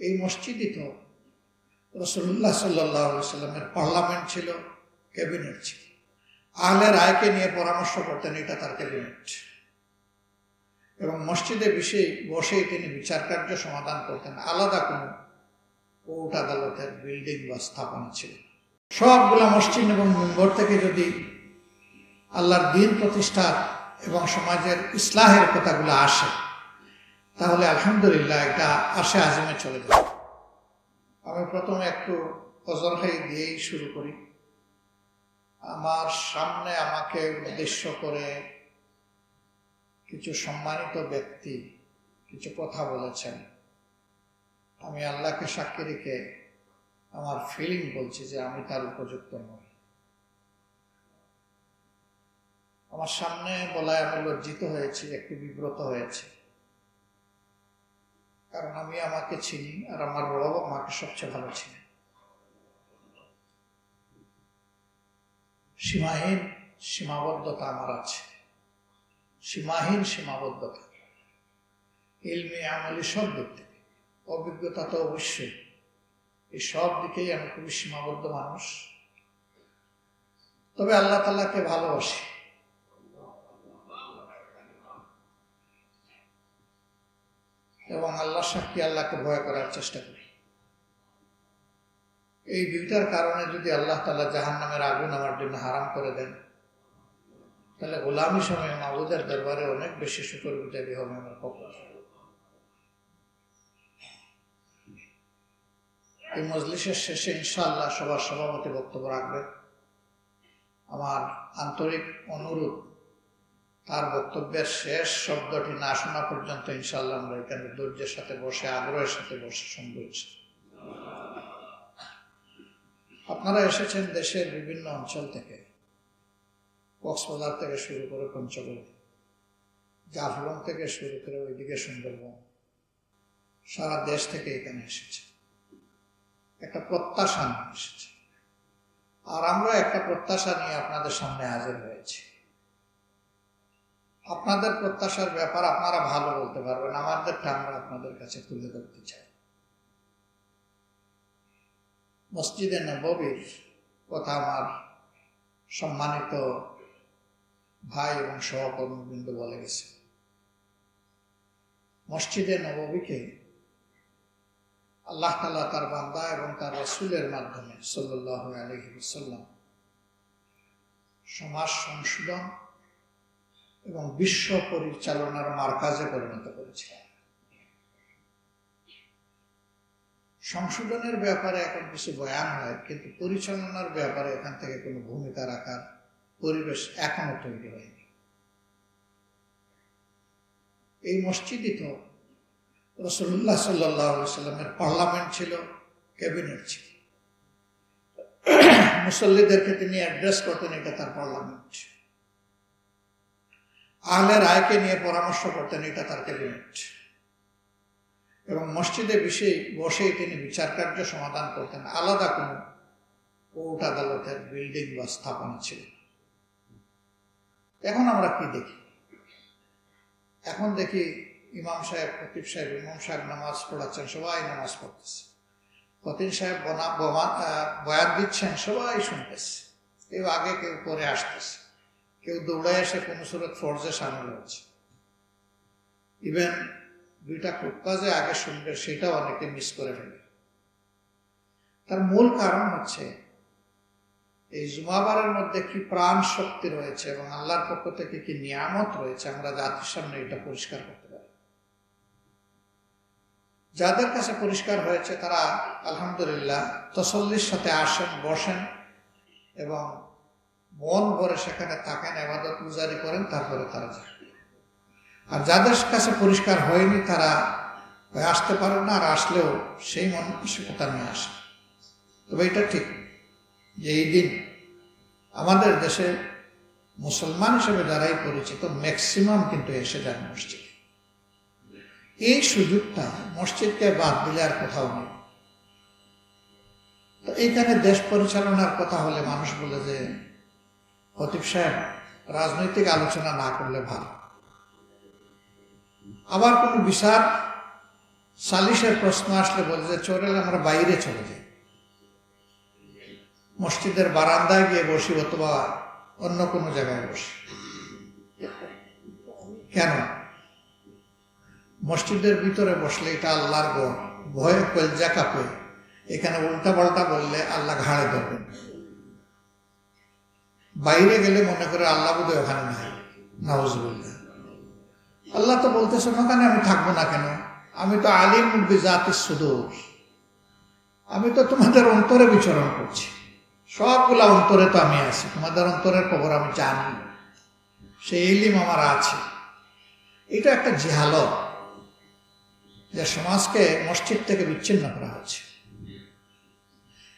এই মসজিদই তো রাসূলুল্লাহ সাল্লাল্লাহু আলাইহি ওয়াসাল্লামের পার্লামেন্ট ছিল, ক্যাবিনেট ছিল। আহলে রায়কে নিয়ে পরামর্শ করতেন, এটা তার ক্যাবিনেট। এবং মসজিদে বসেই তিনি বিচার কার্য সমাধান করতেন। আলাদা কোনো কোর্ট আদালতের বিল্ডিং বা স্থাপনা ছিল। সবগুলা মসজিদ এবং মিম্বর থেকে যদি আল্লাহর দ্বীন প্রতিষ্ঠার এবং সমাজের ইসলাহের কথাগুলো আসে, তাহলে আলহামদুলিল্লাহ এটা আশে আজিমে চলে যাবে। আমি প্রথমে একটু অজরহাই দিয়েই শুরু করি। আমার সামনে আমাকে উদ্দেশ্য করে কিছু সম্মানিত ব্যক্তি কিছু কথা বলেছেন। আমি আল্লাহকে সাক্ষী রেখে আমার ফিলিং বলছি যে আমি তার উপযুক্ত নই। আমার সামনে বলায় আমি লজ্জিত হয়েছি, একটু বিব্রত হয়েছি, কারণ আমি আমাকে চিনি আর আমার রব আমাকে সবচেয়ে ভালো চিনি। সীমাহীন সীমাবদ্ধতা আমার আছে, সীমাহীন সীমাবদ্ধতা, ইলমি আমলি সব দিক থেকে, অভিজ্ঞতা তো অবশ্যই, এই সব দিকেই আমি খুবই সীমাবদ্ধ মানুষ। তবে আল্লাহ তাআলাকে ভালোবাসি, এবং আল্লাহ সাক্ষী আল্লাহকে ভয় করার চেষ্টা করি। এই দুইটার কারণে যদি আল্লাহ তাআলা জাহান্নামের আগুন আমার জন্য হারাম করে দেন, তাহলে গোলামি সময় মাবুদের দরবারে অনেক বেশি শুকরগুজারি হবে আমার কপাল। এই মজলিসের শেষে ইনশাআল্লাহ সবার সভাপতি বক্তব্য রাখবেন। আমার আন্তরিক অনুরোধ, তার বক্তব্যের শেষ শব্দটি না শোনা পর্যন্ত ইনশাআল্লাহ আমরা এখানে ধৈর্যের সাথে বসে, আগ্রহের সাথে বসে শুনব। আপনারা এসেছেন দেশের বিভিন্ন অঞ্চল থেকে, কক্সবাজার থেকে শুরু করে পঞ্চগড়, জাফলং থেকে শুরু করে ওইদিকে সুন্দরবন, সারা দেশ থেকে এখানে এসেছে, একটা প্রত্যাশা নিয়ে এসেছে। আর আমরা একটা প্রত্যাশা নিয়ে আপনাদের সামনে হাজির হয়েছি। আপনাদের প্রত্যাশার ব্যাপার আপনারা ভালো বলতে পারবেন, আমাদেরটা আমরা আপনাদের কাছে তুলে ধরতে চাই। মসজিদে নববীর কথা আমার সম্মানিত ভাই এবং সহকর্মীবৃন্দ বলে গেছে। মসজিদে নববীকে আল্লাহ তাআলা তার বান্দা এবং তার রাসূলের মাধ্যমে সাল্লাল্লাহু আলাইহি ওয়াসাল্লাম সমাজ সংশোধন এবং বিশ্ব পরিচালনার মারকাজে পরিণত করেছিলেন। সংশোধনের ব্যাপারে এখন কিছু বয়ান হয়, কিন্তু পরিচালনার ব্যাপারে এখান থেকে কোনো ভূমিকা রাখার পরিবেশ এখনো তৈরি হয়নি। এই মসজিদই তো রাসূলুল্লাহ সাল্লাল্লাহু আলাইহি ওয়াসাল্লামের পার্লামেন্ট ছিল, ক্যাবিনেট ছিল। মুসল্লিদেরকে তিনি অ্যাড্রেস করতেন, এটা তার পার্লামেন্ট। আহলে রায়কে নিয়ে পরামর্শ করতেন, এটা তার ক্যাবিনেট। এবং মসজিদে বসেই তিনি বিচার কার্য সমাধান করতেন। আলাদা কোনো কোর্ট আদালতের বিল্ডিং বা স্থাপনা ছিল। এখন আমরা কি দেখি? এখন দেখি ইমাম সাহেব, খতিব সাহেব, ইমাম সাহেব নামাজ পড়াচ্ছেন, সবাই নামাজ পড়তেছে। খতিব সাহেব বয়ান দিচ্ছেন, সবাই শুনতেছে। কেউ আগে, কেউ পরে আসতেছে, কেউ দৌড়ে এসে কোনো সুরত ফরজে সামিল হচ্ছে। ইভেন দুইটা খুতবা যে আগে শুনবে সেটাও অনেকে মিস করে ফেলে। তার মূল কারণ হচ্ছে এই জুমাবারের মধ্যে কি প্রাণ শক্তি রয়েছে এবং আল্লাহর পক্ষ থেকে কি নিয়ামত রয়েছে, আমরা জাতির সামনে এটা পরিষ্কার করতে পারি। যাদের কাছে পরিষ্কার হয়েছে তারা আলহামদুলিল্লাহ তসল্লির সাথে আসেন, বসেন এবং মন ভরে সেখানে থাকেন, ইবাদত গুজারি করেন, তারপরে তারা যায়। আর যাদের কাছে পরিষ্কার হয়নি তারা আসতে পারেন না, আর আসলেও সেই মানসিকতা নিয়ে আসে। তবে এটা ঠিক যে এই দিন আমাদের দেশে মুসলমান হিসেবে যারাই পরিচিত ম্যাক্সিমাম কিন্তু এসে যান মসজিদে। এই সুযোগটা মসজিদকে বাদ দিলে আর কোথাও নেই। তো এইখানে দেশ পরিচালনার কথা হলে মানুষ বলে যে খতিব সাহেব রাজনৈতিক আলোচনা না করলে ভালো। আবার কোনো বিচার সালিশের প্রশ্ন আসলে বলে যে চোরেলে আমরা বাইরে চলে যাই, মসজিদের বারান্দায় গিয়ে বসি অথবা অন্য কোনো জায়গায় বসি। কেন? মসজিদের ভিতরে বসলে এটা আল্লাহর ঘর, ভয়ে কলজা কাঁপে, এখানে উল্টা পাল্টা বললে আল্লাহ ঘাড়ে ধরবেন। বাইরে গেলে মনে করে আল্লাহ বোধহয় ওখানে নাই, নাউজুবিল্লাহ। আল্লাহ তো বলতেছেন ওখানে আমি থাকবো না কেন, আমি তো আলিম বিজাতিস সুদূর, আমি তো তোমাদের অন্তরে বিচরণ করছি, সবগুলা অন্তরে তো আমি আছি, তোমাদের অন্তরের খবর আমি জানি, সেই ইলম আমার আছে। এটা একটা জিহালত, যে সমাজকে মসজিদ থেকে বিচ্ছিন্ন করা হচ্ছে।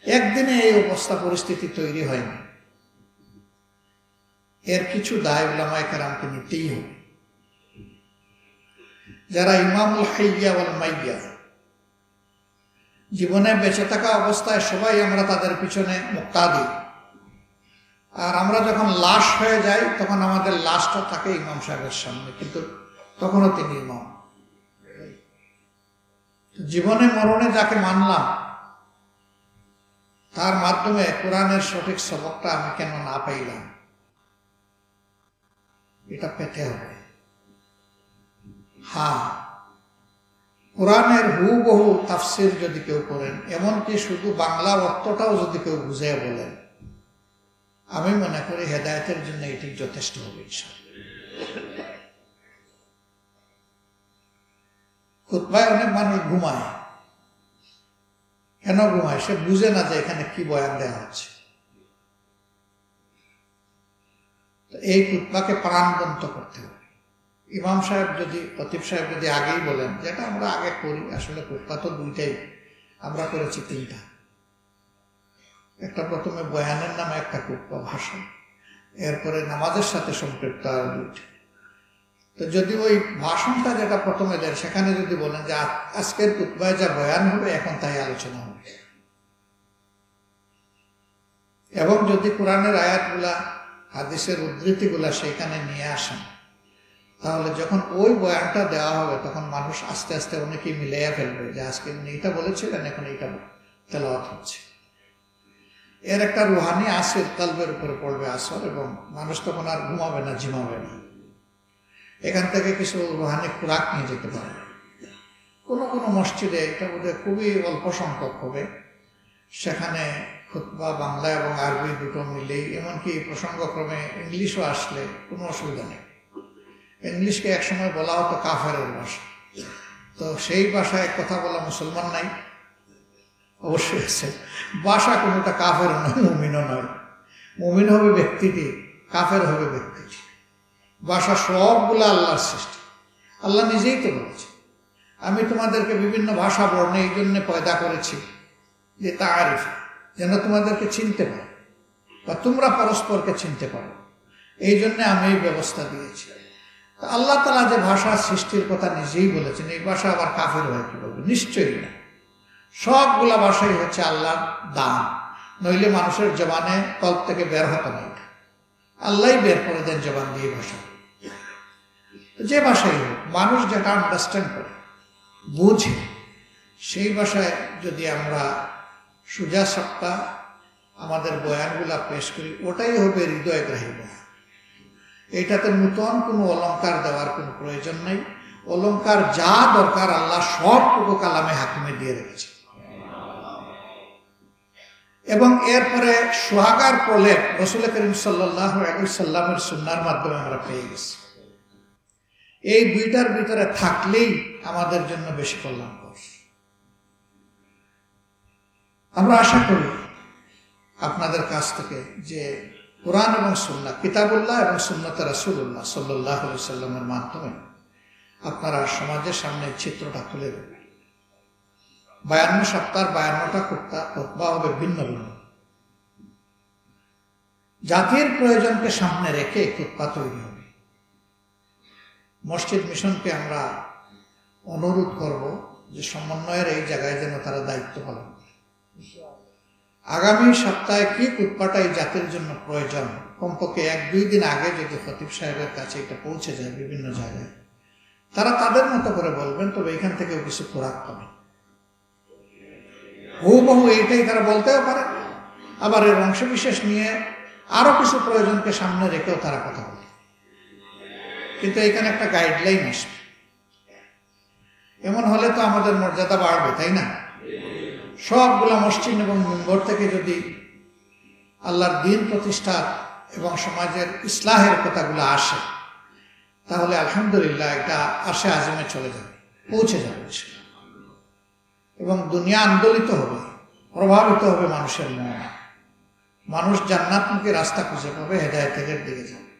একদিনে এই অবস্থা পরিস্থিতি তৈরি হয়নি, এর কিছু দায় উলামায়ে কেরামকে নিতেই হবে। যারা ইমামুল হাইয়া ওয়াল মাইয়া, জীবনে বেঁচে থাকা অবস্থায় সবাই আমরা তাদের পিছনে মুক্তাদি, আর আমরা যখন লাশ হয়ে যাই তখন আমাদের লাশটা থাকে ইমাম সাহেবের সামনে, কিন্তু তখনও তিনি ইমাম। জীবনে মরণে যাকে মানলাম তার মাধ্যমে কোরআনের সঠিক সবকটা আমি কেন না পাইলাম, এটা পেতে হবে। হ্যাঁ, কোরআনের হুবহু তাফসির যদি কেউ করেন, এমনকি শুধু বাংলা অর্থটাও যদি কেউ বুঝিয়ে বলেন, আমি মনে করি হেদায়েতের জন্য এটি যথেষ্ট হবে। খুতবায় অনেক মানুষ ঘুমায়। কেন ঘুমায়? সে বুঝে না যে এখানে কি বয়ান দেওয়া হচ্ছে। এই খুতবাকে প্রাণবন্ত করতে হবে। ইমাম সাহেব যদি, খতিব সাহেব যদি আগেই বলেন, যেটা আমরা আগে করি, আসলে খুতবা তো দুইটাই, আমরা করেছি তিনটা। একটা প্রথমে বয়ানের নামে একটা খুতবা ভাষণ, এরপরে নামাজের সাথে সম্পৃক্ত আর দুইটা। তো যদি ওই ভাষণটা যেটা প্রথমে দেন সেখানে যদি বলেন যে আজকের খুতবায় যা বয়ান হবে এখন তাই আলোচনা হবে, এবং যদি কোরআনের আয়াতগুলা, হাদিসের উদ্ধৃতিগুলা সেখানে নিয়ে আসেন, তাহলে যখন ওই বয়ানটা দেওয়া হবে তখন মানুষ আস্তে আস্তে অনেকেই মিলাইয়া ফেলবে যে আজকে উনি এটা বলেছিলেন, এখন এইটা তেলাওয়াত হচ্ছে। এর একটা রুহানি আসর কলবের উপরে পড়বে আসর, এবং মানুষ তখন আর ঘুমাবে না, ঝিমাবে না। এখান থেকে কিছু রুহানি খোরাক নিয়ে যেতে পারে। কোনো কোনো মসজিদে, এটা বোধহয় খুবই অল্প সংখ্যক হবে, সেখানে খুতবা বাংলা এবং আরবি দুটো মিলেই, এমনকি প্রসঙ্গক্রমে ইংলিশও আসলে কোনো অসুবিধা নেই। ইংলিশকে একসময় বলা হতো কাফেরের ভাষা, তো সেই ভাষায় কথা বলা মুসলমান নাই? অবশ্যই আছে। ভাষা কোনোটা কাফের নয়, মুমিনও নয়। মুমিন হবে ব্যক্তিটি, কাফের হবে ব্যক্তিটি। ভাষা সবগুলো আল্লাহর সৃষ্টি। আল্লাহ নিজেই তো বলেছে, আমি তোমাদেরকে বিভিন্ন ভাষা বর্ণে এই জন্য পয়দা করেছি যে তারিফ, যেন তোমাদেরকে চিনতে পারো বা তোমরা পরস্পরকে চিনতে পারো, এই জন্য আমি এই ব্যবস্থা দিয়েছি। আল্লাহ তাআলা যে ভাষা সৃষ্টির কথা নিজেই বলেছেন, এই ভাষা আবার কাফের হয় কি বলবে? নিশ্চয়ই না। সবগুলা ভাষাই হচ্ছে আল্লাহর দান, নইলে মানুষের জবানে কল্প থেকে বের হতো না। আল্লাহই বের করে দেন জবান দিয়ে ভাষা। যে ভাষাই হোক, মানুষ যেটা আন্ডারস্ট্যান্ড করে, বুঝে, সেই ভাষায় যদি আমরা সোজা সাপ্তা আমাদের বয়ানগুলা পেশ করি, ওটাই হবে হৃদয়গ্রাহী বয়ান। এইটাতে নূতন কোনো অলঙ্কার দেওয়ার কোনো প্রয়োজন নেই। অলঙ্কার যা দরকার আল্লাহ সবটুকু কালামে হাকিমে দিয়ে রেখেছে, এবং এরপরে সোহাগার প্রলেপ রাসূল করিম সাল্লাল্লাহু আলাইহি সাল্লামের সুন্নাহর মাধ্যমে আমরা পেয়ে গেছি। এই দুইটার ভিতরে থাকলেই আমাদের জন্য বেশি কল্যাণকর। আমরা আশা করি আপনাদের কাছ থেকে যে কোরআন এবং সুন্নাহ, কিতাবুল্লাহ এবং সুন্নাতে রাসূলুল্লাহ সাল্লাল্লাহু আলাইহি সাল্লামের মাধ্যমে আপনারা সমাজের সামনে চিত্রটা তুলে দেবেন। 52 সপ্তাহ 52টা খুতবা হবে ভিন্ন ভিন্ন। জাতির প্রয়োজনকে সামনে রেখে খুতবা তৈরি হবে। মসজিদ মিশনকে আমরা অনুরোধ করব যে সমন্বয়ের এই জায়গায় যেন তারা দায়িত্ব পালন করে। আগামী সপ্তাহে কি খুতবাটা এই জাতির জন্য প্রয়োজন, কমপক্ষে 1-2 দিন আগে যদি খতিব সাহেবের কাছে এটা পৌঁছে যায় বিভিন্ন জায়গায়, তারা তাদের মতো করে বলবেন, তবে এখান থেকেও কিছু খোরাক পাবেন। হুবহু এইটাই তারা বলতেও পারে, আবার এর অংশবিশেষ নিয়ে আরো কিছু প্রয়োজনকে সামনে রেখেও তারা কথা বলে। কিন্তু এখানে একটা গাইডলাইন আসবে। এমন হলে তো আমাদের মর্যাদা বাড়বে, তাই না? সবগুলা মসজিদ এবং মিম্বর থেকে যদি আল্লাহর দ্বীন প্রতিষ্ঠা এবং সমাজের ইসলাহের কথাগুলো আসে, তাহলে আলহামদুলিল্লাহ এটা আরশে আযমে চলে যাবে, পৌঁছে যাবে এবং দুনিয়া আন্দোলিত হবে, প্রভাবিত হবে মানুষের মন। মানুষ জান্নাতমুখী রাস্তা খুঁজে পাবে, হেদায়েতের দিকে যাবে।